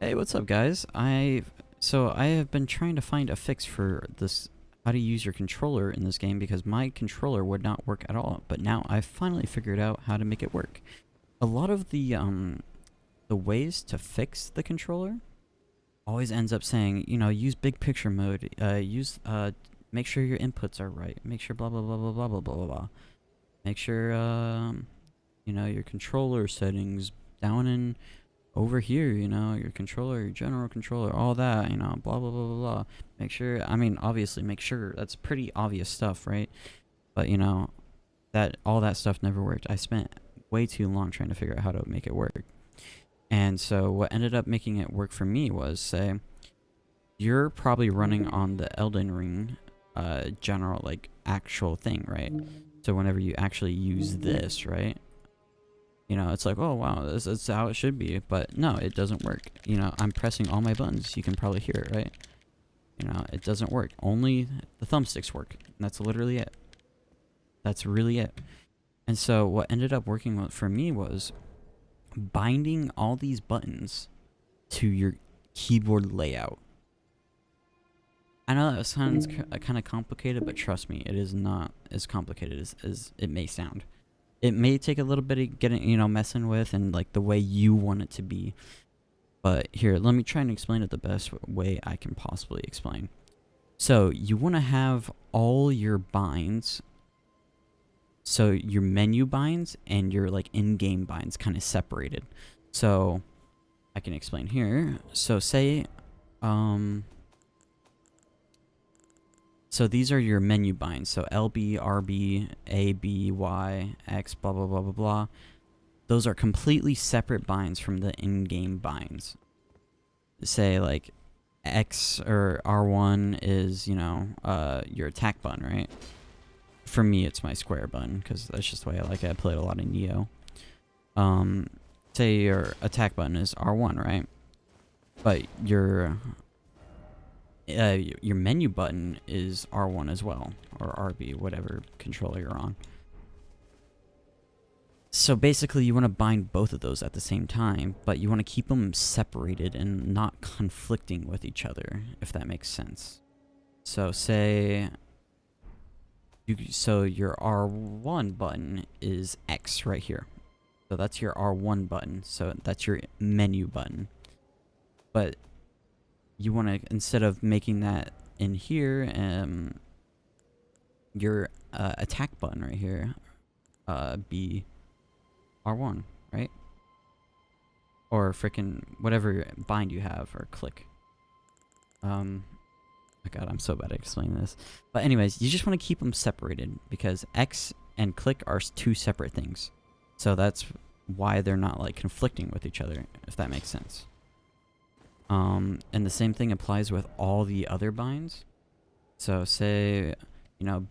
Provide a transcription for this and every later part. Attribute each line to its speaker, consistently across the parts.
Speaker 1: Hey, what's up, guys? I have been trying to find a fix for this, how to use your controller in this game, because my controller would not work at all. But now I've finally figured out how to make it work. A lot of the ways to fix the controller always ends up saying, use big picture mode, make sure your inputs are right, make sure blah blah blah blah blah blah blah blah blah. Make sure your controller settings down in over here, your controller, your general controller, all that, blah, blah, blah, blah, blah. Make sure, obviously, make sure, that's pretty obvious stuff, right? But, that all that stuff never worked. I spent way too long trying to figure out how to make it work. And so what ended up making it work for me was, say, you're probably running on the Elden Ring general, like, actual thing, right? So whenever you actually use this, right? It's like, oh wow, this is how it should be, but no, it doesn't work. I'm pressing all my buttons. You can probably hear it, right? It doesn't work. Only the thumbsticks work. And that's literally it. That's really it. And so what ended up working for me was binding all these buttons to your keyboard layout. I know that sounds kind of complicated, but trust me, it is not as complicated as it may sound. It may take a little bit of getting, messing with and like the way you want it to be. But here, let me try and explain it the best way I can possibly explain. So you want to have all your binds, so your menu binds and your like in-game binds kind of separated. So I can explain here. So say, so these are your menu binds. So LB, RB, A, B, Y, X, blah, blah, blah, blah, blah. Those are completely separate binds from the in-game binds. Say like X or R1 is, your attack button, right? For me, it's my square button, because that's just the way I like it. I played a lot of Neo. Say your attack button is R1, right? But your menu button is R1 as well, or RB, whatever controller you're on. So basically you want to bind both of those at the same time, but you want to keep them separated and not conflicting with each other, if that makes sense. So say, so your R1 button is X right here. So that's your R1 button, so that's your menu button. But you want to, instead of making that in here, your attack button right here be R1, right? Or frickin' whatever bind you have, or click. Oh my god, I'm so bad at explaining this. But anyways, you just want to keep them separated, because X and click are two separate things. So that's why they're not like conflicting with each other, if that makes sense. And the same thing applies with all the other binds. So say,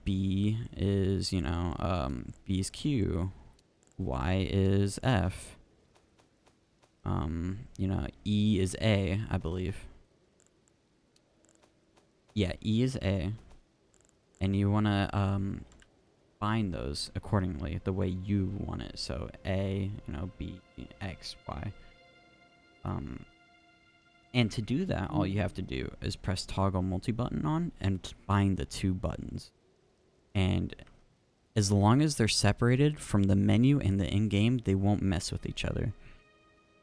Speaker 1: B is, B is Q, Y is F, E is A, I believe. Yeah, E is A. And you want to, bind those accordingly, the way you want it. So A, B, X, Y. And to do that, all you have to do is press toggle multi-button on and bind the two buttons. And as long as they're separated from the menu and the in-game, they won't mess with each other.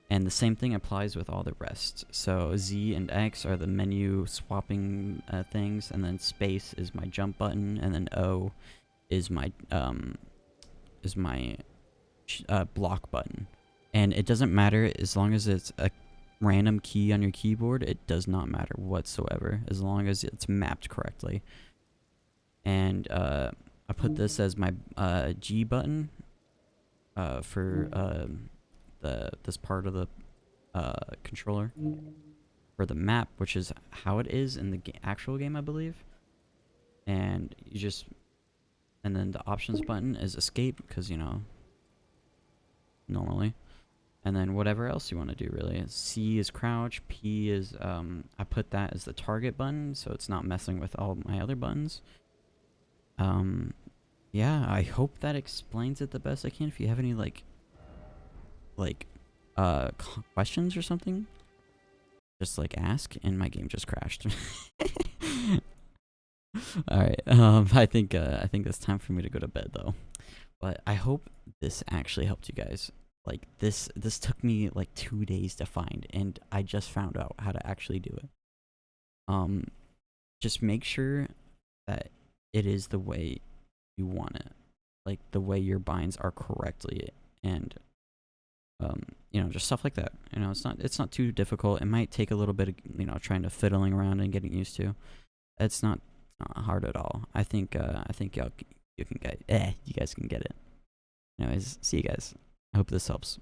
Speaker 1: And the same thing applies with all the rest. So Z and X are the menu swapping things, and then space is my jump button, and then O is my block button. And it doesn't matter as long as it's a random key on your keyboard. It does not matter whatsoever as long as it's mapped correctly. And I put this as my G button for this part of the controller for the map, which is how it is in the actual game, I believe. And you just, and then the options button is escape, because normally. And then whatever else you want to do, really. C is crouch. P is, I put that as the target button, so it's not messing with all my other buttons. Yeah, I hope that explains it the best I can. If you have any, questions or something, just like ask, and my game just crashed. All right. I think it's time for me to go to bed though. But I hope this actually helped you guys. Like this took me like 2 days to find, and I just found out how to actually do it. Um, just make sure that it is the way you want it, like the way your binds are correctly, and just stuff like that. It's not too difficult. It might take a little bit of trying to fiddling around and getting used to. It's not hard at all. I think you guys can get it. Anyways, see you guys. I hope this helps.